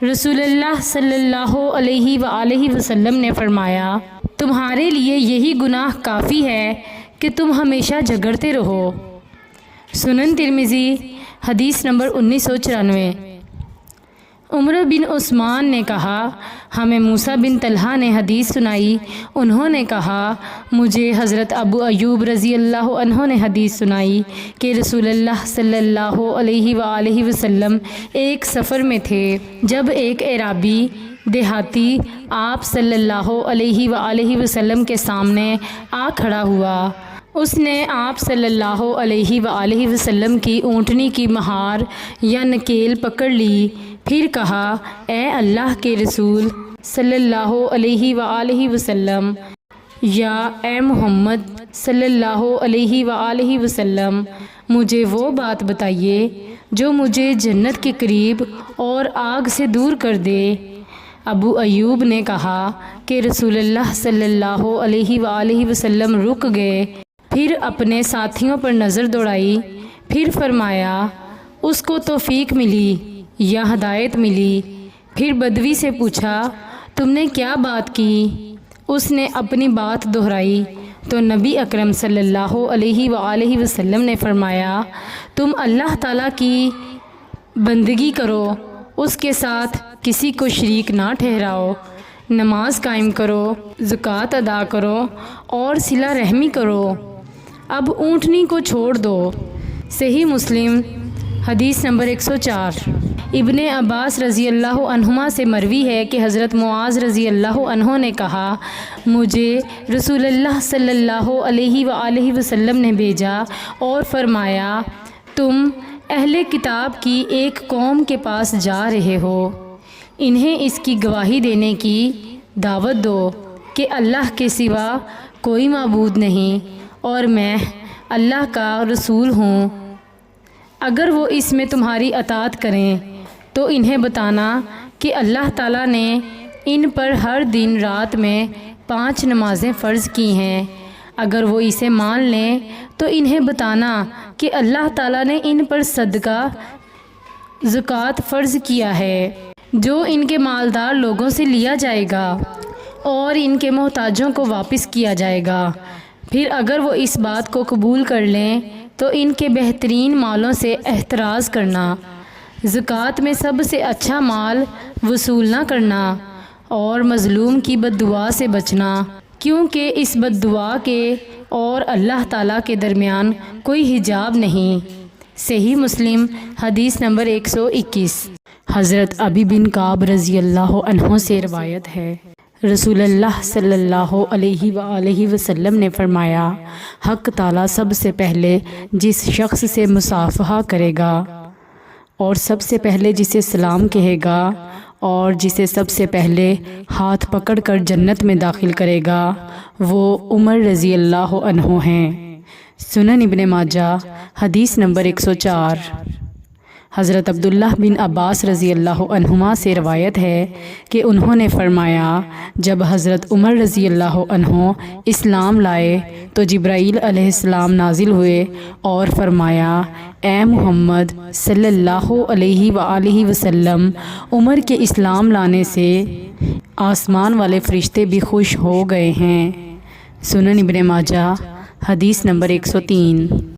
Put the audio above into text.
رسول اللہ صلی اللہ علیہ وآلہ وسلم نے فرمایا، تمہارے لیے یہی گناہ کافی ہے کہ تم ہمیشہ جھگڑتے رہو۔ سنن ترمذی حدیث نمبر 1994۔ عمر بن عثمان نے کہا، ہمیں موسیٰ بن طلحہ نے حدیث سنائی، انہوں نے کہا مجھے حضرت ابو ایوب رضی اللہ عنہ نے حدیث سنائی کہ رسول اللہ صلی اللہ علیہ وآلہ وسلم ایک سفر میں تھے، جب ایک اعرابی دیہاتی آپ صلی اللہ علیہ وآلہ وسلم کے سامنے آ کھڑا ہوا۔ اس نے آپ صلی اللہ علیہ وآلہ وسلم کی اونٹنی کی مہار یا نکیل پکڑ لی، پھر کہا، اے اللہ کے رسول صلی اللہ علیہ وآلہ وسلم، یا اے محمد صلی اللہ علیہ وآلہ وسلم، مجھے وہ بات بتائیے جو مجھے جنت کے قریب اور آگ سے دور کر دے۔ ابو ایوب نے کہا کہ رسول اللہ صلی اللہ علیہ وآلہ وسلم رک گئے، پھر اپنے ساتھیوں پر نظر دوڑائی، پھر فرمایا، اس کو توفیق ملی یا ہدایت ملی۔ پھر بدوی سے پوچھا، تم نے کیا بات کی؟ اس نے اپنی بات دہرائی تو نبی اکرم صلی اللہ علیہ وآلہ وسلم نے فرمایا، تم اللہ تعالیٰ کی بندگی کرو، اس کے ساتھ کسی کو شریک نہ ٹھہراؤ، نماز قائم کرو، زکوٰۃ ادا کرو اور صلہ رحمی کرو، اب اونٹنی کو چھوڑ دو۔ صحیح مسلم حدیث نمبر 104۔ ابن عباس رضی اللہ عنہما سے مروی ہے کہ حضرت معاذ رضی اللہ عنہ نے کہا، مجھے رسول اللہ صلی اللہ علیہ وآلہ وسلم نے بھیجا اور فرمایا، تم اہل کتاب کی ایک قوم کے پاس جا رہے ہو، انہیں اس کی گواہی دینے کی دعوت دو کہ اللہ کے سوا کوئی معبود نہیں اور میں اللہ کا رسول ہوں۔ اگر وہ اس میں تمہاری اطاعت کریں تو انہیں بتانا کہ اللہ تعالیٰ نے ان پر ہر دن رات میں 5 نمازیں فرض کی ہیں۔ اگر وہ اسے مان لیں تو انہیں بتانا کہ اللہ تعالیٰ نے ان پر صدقہ زکوٰۃ فرض کیا ہے، جو ان کے مالدار لوگوں سے لیا جائے گا اور ان کے محتاجوں کو واپس کیا جائے گا۔ پھر اگر وہ اس بات کو قبول کر لیں تو ان کے بہترین مالوں سے احتراز کرنا، زکوٰۃ میں سب سے اچھا مال وصول نہ کرنا اور مظلوم کی بد دعا سے بچنا، کیونکہ اس بد دعا کے اور اللہ تعالیٰ کے درمیان کوئی حجاب نہیں۔ صحیح مسلم حدیث نمبر 121۔ حضرت ابی بن کعب رضی اللہ عنہ سے روایت ہے، رسول اللہ صلی اللہ علیہ وآلہ وسلم نے فرمایا، حق تعالیٰ سب سے پہلے جس شخص سے مصافحہ کرے گا اور سب سے پہلے جسے سلام کہے گا اور جسے سب سے پہلے ہاتھ پکڑ کر جنت میں داخل کرے گا، وہ عمر رضی اللہ عنہ ہیں۔ سنن ابن ماجہ حدیث نمبر 104۔ حضرت عبداللہ بن عباس رضی اللہ عنہما سے روایت ہے کہ انہوں نے فرمایا، جب حضرت عمر رضی اللہ عنہ اسلام لائے تو جبرائیل علیہ السلام نازل ہوئے اور فرمایا، اے محمد صلی اللہ علیہ وآلہ وسلم، عمر کے اسلام لانے سے آسمان والے فرشتے بھی خوش ہو گئے ہیں۔ سنن ابن ماجہ حدیث نمبر 103۔